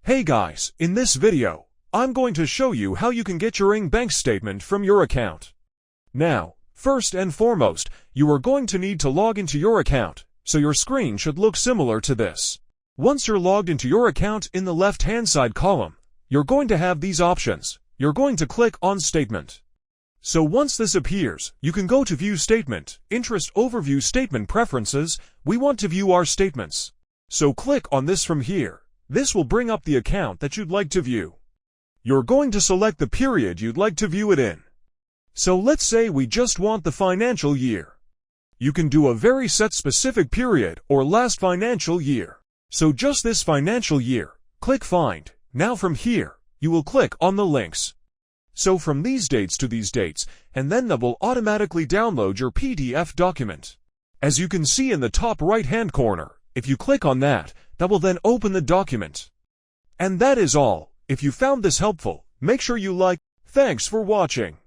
Hey guys, in this video, I'm going to show you how you can get your bank statement from your account. Now, first and foremost, you are going to need to log into your account, so your screen should look similar to this. Once you're logged into your account, in the left-hand side column, you're going to have these options. You're going to click on Statement. So once this appears, you can go to View Statement, Interest Overview Statement Preferences. We want to view our statements. So click on this from here. This will bring up the account that you'd like to view. You're going to select the period you'd like to view it in. So let's say we just want the financial year. You can do a very set specific period or last financial year. So just this financial year. Click Find. Now from here, you will click on the links. So from these dates to these dates, and then that will automatically download your PDF document. As you can see in the top right-hand corner, if you click on that, that will then open the document. And that is all. If you found this helpful, make sure you like. Thanks for watching.